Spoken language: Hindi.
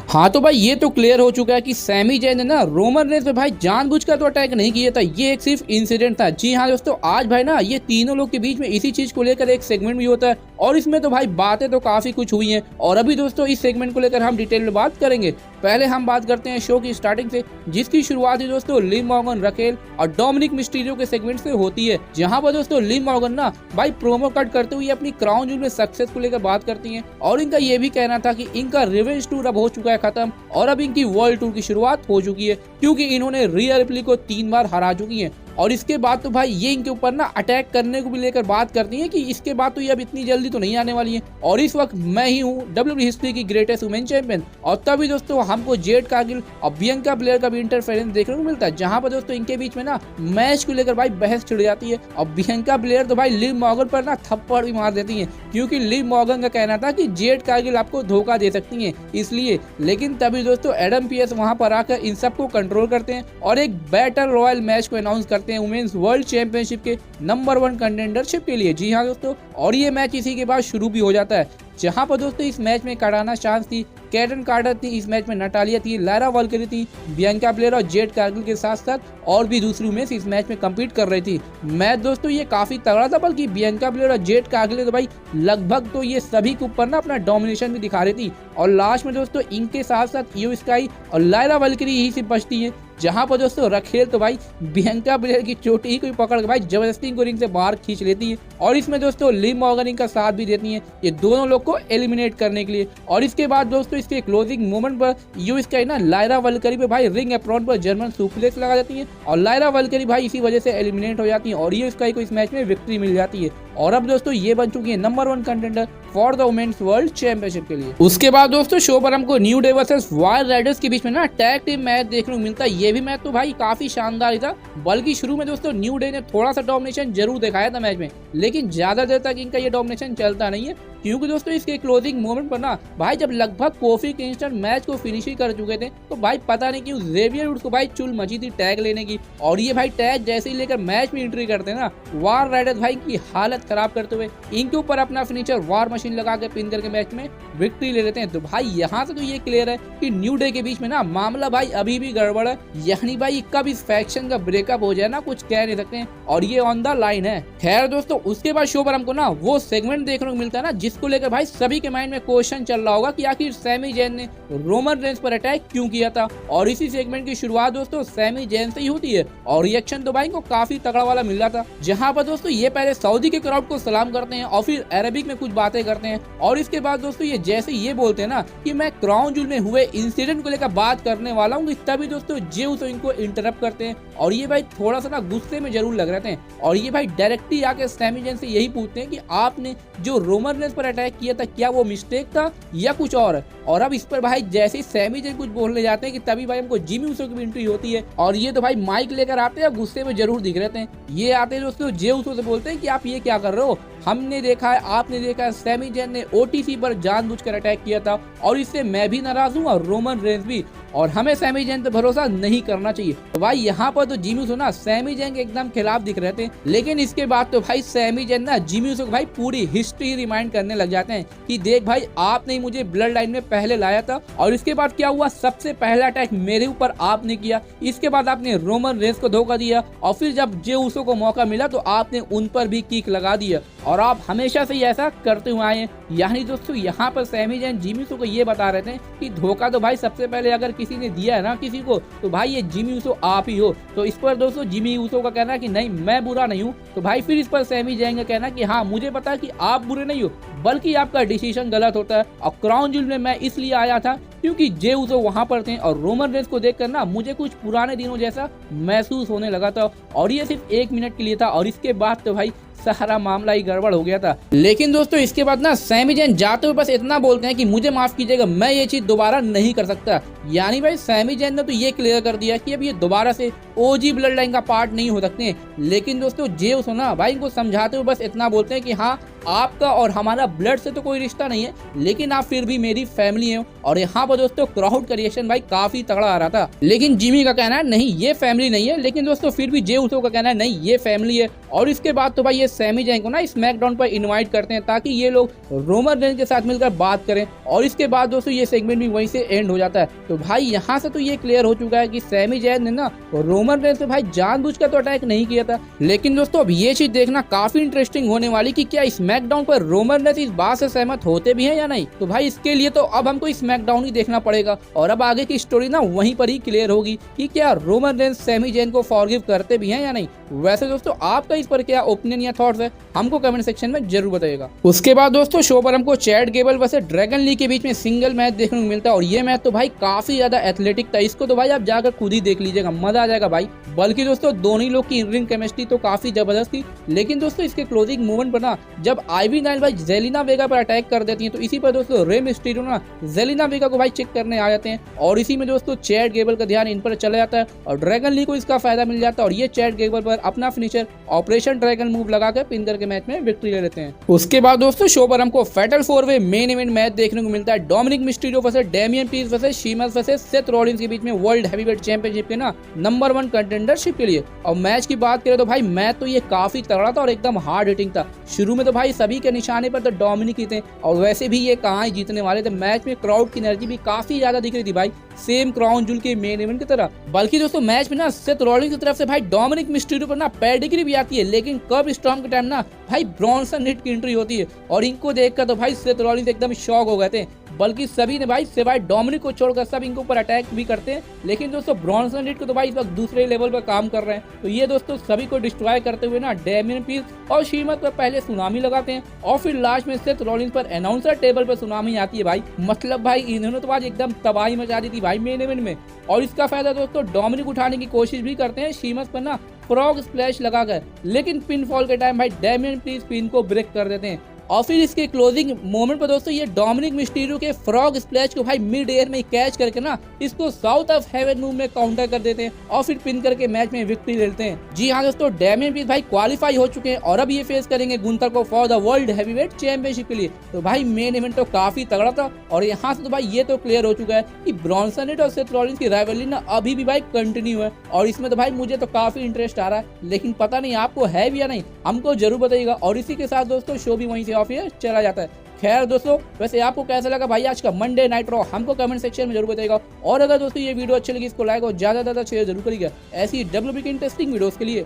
हाँ तो भाई ये तो क्लियर हो चुका है कि सैमी जैन ने ना रोमन रेंस पे भाई जानबूझकर तो अटैक नहीं किया था, ये एक सिर्फ इंसिडेंट था। जी हाँ दोस्तों, आज भाई ना ये तीनों लोग के बीच में इसी चीज को लेकर एक सेगमेंट भी होता है और इसमें तो भाई बातें तो काफी कुछ हुई हैं और अभी दोस्तों इस सेगमेंट को लेकर हम डिटेल में बात करेंगे। पहले हम बात करते हैं शो की स्टार्टिंग से, जिसकी शुरुआत ही दोस्तों लिव मॉर्गन, रकेल और डोमिनिक मिस्टीरियो के सेगमेंट से होती है, जहां पर दोस्तों लिव मॉर्गन ना भाई प्रोमो कट करते हुए अपनी क्राउन जूल में सक्सेस को लेकर बात करती हैं और इनका ये भी कहना था कि इनका रिवेंज टूर अब हो चुका है खत्म और अब इनकी वर्ल्ड टूर की शुरुआत हो चुकी है, क्योंकि इन्होंने रिया रिप्ली को 3 बार हरा चुकी हैं। और इसके बाद तो भाई ये इनके ऊपर ना अटैक करने को भी लेकर बात करती हैं कि इसके बाद तो ये अब इतनी जल्दी तो नहीं आने वाली है और इस वक्त मैं ही हूँ WWE हिस्ट्री की ग्रेटेस्ट वुमेन चैंपियन। और तभी दोस्तों हमको जेड कारगिल और बियंका ब्लेयर का भी इंटरफेरेंस देखने को मिलता है, जहां पर दोस्तों इनके बीच में ना मैच को लेकर भाई बहस छिड़ जाती है और बियंका ब्लेयर तो भाई लिव मॉर्गन पर ना थप्पड़ भी मार देती है, क्योंकि लिव मॉर्गन का कहना था कि जेड कारगिल आपको धोखा दे सकती है इसलिए। लेकिन तभी दोस्तों एडम पीएस वहां पर आकर इन सबको कंट्रोल करते हैं और एक बैटल रॉयल मैच को अनाउंस करते हैं वुमेन्स वर्ल्ड चैंपियनशिप के नंबर 1 कंटेंडरशिप के लिए। जी हाँ दोस्तों, और ये मैच इसी के बाद शुरू भी हो जाता है, जहां पर दोस्तों इस मैच में कराना चांस थी कैटन कार्टर थी, इस मैच में नटालिया थी, लायरा वल्करी थी, बियंका ब्लेयर और जेड कारगिल के साथ साथ और भी दूसरी वुमेन्स इस मैच में कम्पीट कर रही थी। मैच दोस्तों ये काफी तगड़ा था, बल्कि बियंका ब्लेयर और जेड कारगिल तो भाई लगभग तो ये सभी के ऊपर ना अपना डोमिनेशन भी दिखा रही थी और लास्ट में दोस्तों इनके साथ साथ इयो स्काई और लायरा वल्करी ही सिर्फ बचती है, जहां पर दोस्तों रखेल तो भाई बियंका ब्लेयर की चोटी ही कोई पकड़ के भाई जबरदस्ती इनको रिंग से बाहर खींच लेती है और इसमें दोस्तों लिव मॉर्गन इनका साथ भी देती है ये दोनों लोग को एलिमिनेट करने के लिए। और इसके बाद दोस्तों इसके क्लोजिंग मोमेंट पर इयो स्काई ना लायरा वल्करी पे भाई रिंग एप्रॉन पर जर्मन सुप्लेक्स लगा देती है और लायरा वल्करी भाई इसी वजह से एलिमिनेट हो जाती है और इयो स्काई को इस मैच में विक्ट्री मिल जाती है और अब दोस्तों ये बन चुकी है number 1 contender for the women's world championship के लिए। उसके बाद दोस्तों शो पर हमको New Day versus Wild Riders के बीच में ना टैग टीम मैच देखने को मिलता है। ये भी मैच तो भाई काफी शानदार ही था, बल्कि शुरू में दोस्तों न्यू डे ने थोड़ा सा डोमिनेशन जरूर दिखाया था मैच में, लेकिन ज्यादा देर तक इनका ये डोमिनेशन चलता नहीं है, क्योंकि दोस्तों इसके क्लोजिंग मोमेंट पर ना भाई जब लगभग कोफी किंगस्टन मैच को फिनिश ही कर चुके थे तो भाई पता नहीं क्यों जेवियर वुड्स को भाई चुल मची थी टैग लेने की और ये भाई टैग जैसे ही लेकर मैच में एंट्री करते हैं ना, वार राइडर्स भाई की हालत खराब करते हुए इनके ऊपर अपना फिनिशर वार मशीन लगा के पिन करके मैच में विक्ट्री ले लेते हैं। तो भाई यहाँ से तो ये क्लियर है कि न्यू डे के बीच में ना मामला भाई अभी भी गड़बड़ है, यानी भाई कब इस फैक्शन का ब्रेकअप हो जाए ना कुछ कह नहीं सकते हैं और ये ऑन द लाइन है। खैर दोस्तों उसके बाद शो पर हमको ना वो सेगमेंट देखने को मिलता है ना जिसको लेकर भाई सभी के माइंड में क्वेश्चन चल रहा होगा कि आखिर सैमी जैन ने रोमन रेंस पर अटैक क्यों किया था। और इसी सेगमेंट की शुरुआत दोस्तों सैमी जैन से ही होती है और रिएक्शन तो भाई को काफी तगड़ा वाला मिल रहा था, जहां पर दोस्तों ये पहले सऊदी के क्राउड को सलाम करते हैं और फिर अरबिक में कुछ बातें करते हैं और इसके बाद दोस्तों ये जैसे ये बोलते हैं ना कि मैं क्राउन जूल में हुए इंसिडेंट को लेकर बात करने वाला हूँ, तभी दोस्तों जे उसो इनको इंटरप्ट करते हैं और ये भाई थोड़ा सा ना गुस्से में जरूर लग रहे थे और ये भाई डायरेक्टली आके सैमी जैन से यही पूछते हैं कि आपने जो रोमन रेंस पर अटैक किया था क्या वो मिस्टेक था या कुछ और अब इस पर भाई जैसे ही सैमी जैन कुछ बोलने जाते हैं कि तभी भाई हमको जिमी उसो की एंट्री होती है और ये तो भाई माइक लेकर आते हैं, गुस्से में जरूर दिख रहे थे। ये आते हैं दोस्तों जे उसो से बोलते हैं कि आप ये क्या कर रहे हो, हमने देखा है आपने देखा है सैमी जैन ने ओटीसी पर जानबूझकर अटैक किया था और इससे मैं भी नाराज हूँ और रोमन रेंस भी, और हमें सैमी जैन पर भरोसा नहीं करना चाहिए। तो भाई यहाँ पर तो जिमी उसो ना सैमी जैन के एकदम खिलाफ दिख रहे थे, लेकिन इसके बाद तो भाई सैमी जैन ना जिमी उसो को भाई पूरी हिस्ट्री रिमाइंड करने लग जाते हैं कि देख भाई आपने ही मुझे ब्लड लाइन में पहले लाया था और इसके बाद क्या हुआ, सबसे पहला अटैक मेरे ऊपर आपने किया, इसके बाद आपने रोमन रेंस को धोखा दिया और फिर जब जे उसो को मौका मिला तो आपने उन पर भी किक लगा दिया और आप हमेशा से ऐसा करते हुए आए हैं। यानी दोस्तों यहाँ पर सैमी जैन जिमी उसो को ये बता रहे थे कि धोखा तो भाई सबसे पहले अगर किसी ने दिया है ना किसी को तो भाई ये जिमी उसो आप ही हो। तो इस पर दोस्तों जिमी उसो का कहना है कि नहीं मैं बुरा नहीं हूँ, तो भाई फिर इस पर सैमी जैन का कहना कि हाँ मुझे पता है कि आप बुरे नहीं हो बल्कि आपका डिसीजन गलत होता है और क्राउन जूल में मैं इसलिए आया था क्योंकि जे उसो वहां पर थे और रोमन रेंस को देखकर ना मुझे कुछ पुराने दिनों जैसा महसूस होने लगा था और ये सिर्फ 1 मिनट के लिए था और इसके बाद तो भाई सारा मामला ही गड़बड़ हो गया था। लेकिन दोस्तों इसके बाद ना सैमी जैन जाते हुए बस इतना बोलते हैं कि मुझे माफ कीजिएगा मैं ये चीज दोबारा नहीं कर सकता। यानी भाई सैमी जैन ने तो ये क्लियर कर दिया कि अब ये दोबारा से ओजी ब्लड लाइन का पार्ट नहीं हो सकते। लेकिन दोस्तों जे उसो ना भाई इनको समझाते हुए बस इतना बोलते हैं कि हाँ आपका और हमारा ब्लड से तो कोई रिश्ता नहीं है, लेकिन आप फिर भी मेरी फैमिली है। और यहाँ पर दोस्तों क्राउड का रिएक्शन भाई काफी तगड़ा आ रहा था, लेकिन जिमी का कहना है नहीं ये फैमिली नहीं है, लेकिन दोस्तों फिर भी जे उसो का कहना है नहीं ये फैमिली है। और इसके बाद तो भाई ये सैमी जैन को ना स्मैकडाउन पर इनवाइट करते हैं ताकि ये लोग रोमन रेंज के साथ मिलकर बात करें। और इसके बाद दोस्तों ये सेगमेंट भी वहीं से एंड हो जाता है। तो भाई यहाँ से तो ये क्लियर हो चुका है कि सैमी जैन ने ना रोमन रेंज पे भाई जानबूझकर तो अटैक नहीं किया था। लेकिन दोस्तों अब ये चीज देखना काफी इंटरेस्टिंग होने वाली कि क्या स्मैकडाउन पर रोमन रेंज इस बात से सहमत होते भी हैं या नहीं। तो भाई इसके लिए तो अब हमको स्मैकडाउन ही देखना पड़ेगा और अब आगे की स्टोरी ना वहीं पर ही क्लियर होगी कि क्या रोमन रेंज सैमी जैन को फॉरगिव करते भी हैं या नहीं। वैसे दोस्तों आपका इस पर क्या ओपिनियन या थॉट्स है हमको कमेंट सेक्शन में जरूर बताइएगा। उसके बाद दोस्तों शो पर हमको चैट गेबल वैसे ड्रैगन ली के बीच में सिंगल मैच देखने को मिलता है और ये मैच तो भाई काफी ज्यादा एथलेटिक था। इसको तो भाई आप जाकर खुद ही देख लीजिएगा, मजा आ जाएगा भाई। बल्कि दोस्तों दोनों ही लोग की इन रिंग केमिस्ट्री तो काफी जबरदस्त थी। लेकिन दोस्तों इसके क्लोजिंग मूवमेंट पर ना जब आईवी नाइल भाई जेलिना वेगा पर अटैक कर देती है तो इसी पर दोस्तों रे मिस्टीरियो ना जेलिना वेगा को भाई चेक करने आ जाते हैं और इसी में दोस्तों चैट गेबल का ध्यान इन पर चला जाता है और ड्रैगन ली को इसका फायदा मिल जाता है और ये चैट गेबल पर अपना फिनिशर ऑपरेशन ड्रैगन मूव लगाकर पिन करके मैच में विक्ट्री ले लेते हैं। उसके बाद दोस्तों शो पर हमको फैटल 4-वे मेन इवेंट मैच देखने को मिलता है। Dominik Mysterio versus Damian Priest versus Sheamus versus Seth Rollins के बीच में वर्ल्ड हैवीवेट चैंपियनशिप के ना नंबर 1 कंटेंडरशिप के लिए। और मैच की बात करें तो भाई मैच तो ये काफी तगड़ा था और एकदम हार्ड हिटिंग था। शुरू में तो भाई सभी के निशाने पर तो डोमिनिक ही थे और वैसे भी ये कहाँ ही जीतने वाले थे। मैच में क्राउड की एनर्जी भी काफी ज्यादा दिख रही थी भाई, सेम क्राउन जूल के मेन इवेंट की तरह। बल्कि दोस्तों मैच में ना सेथ रॉलिंस की तरफ से भाई डोमिनिक मिस्टीरियो पर ना पेडिग्री भी आती है, लेकिन कब स्टॉर्म के टाइम ना भाई ब्रॉन्सन रीड की एंट्री होती है और इनको देखकर तो भाई सेथ रॉलिंस एकदम शॉक हो गए थे। बल्कि सभी ने भाई सिवाय डोमिनिक को छोड़कर सब इनको ऊपर अटैक भी करते हैं, लेकिन दोस्तों ब्रॉन्सन रीड को तो भाई इस वक्त दूसरे लेवल पर काम कर रहे हैं। तो ये दोस्तों सभी को डिस्ट्रॉय करते हुए ना डेमियन पीस और शीमत पर पहले सुनामी लगाते हैं और फिर लास्ट में सेथ रॉलिंस पर अनाउंसर टेबल पर सुनामी आती है भाई। मतलब भाई इन्होंने तो आज एकदम तबाही मचा दी थी भाई मेन इवेंट में। और इसका फायदा दोस्तों डोमिनिक उठाने की कोशिश भी करते हैं शीमत पर ना फ्रॉग स्प्लैश लगाकर, लेकिन पिन फॉल के टाइम भाई डेमियन पीस पिन को ब्रेक कर देते हैं। और फिर इसके क्लोजिंग मोमेंट पर दोस्तों ये डोमिनिक मिस्टीरियो के फ्रॉग स्प्लैश को भाई मिड एयर में कैच करके ना इसको साउथ ऑफ हेवन मूव में काउंटर कर देते हैं और फिर पिन करके मैच में विक्ट्री लेते हैं। जी हाँ दोस्तों डेमियन पीस भाई क्वालिफाई हो चुके हैं और अब ये फेस करेंगे गुंथर को for the world heavyweight championship के लिए। तो भाई मेन इवेंट तो काफी तगड़ा था और यहाँ से तो भाई ये तो क्लियर हो चुका है कि ब्रॉन्सन रीड और सेथ रॉलिंस की राइवलरी ना अभी भी भाई कंटिन्यू है और इसमें तो भाई मुझे तो काफी इंटरेस्ट आ रहा है, लेकिन पता नहीं आपको है भी या नहीं, हमको जरूर बताइएगा। और इसी के साथ दोस्तों शो भी वहीं से ऑफ चला जाता है। खैर दोस्तों वैसे आपको कैसा लगा भाई आज का मंडे नाइट रॉ हमको कमेंट सेक्शन में जरूर बताइएगा और अगर दोस्तों ये वीडियो अच्छी लगी इसको लाइक और ज्यादा शेयर जरूर करिएगा ऐसी WWE की इंटरेस्टिंग वीडियोस के लिए।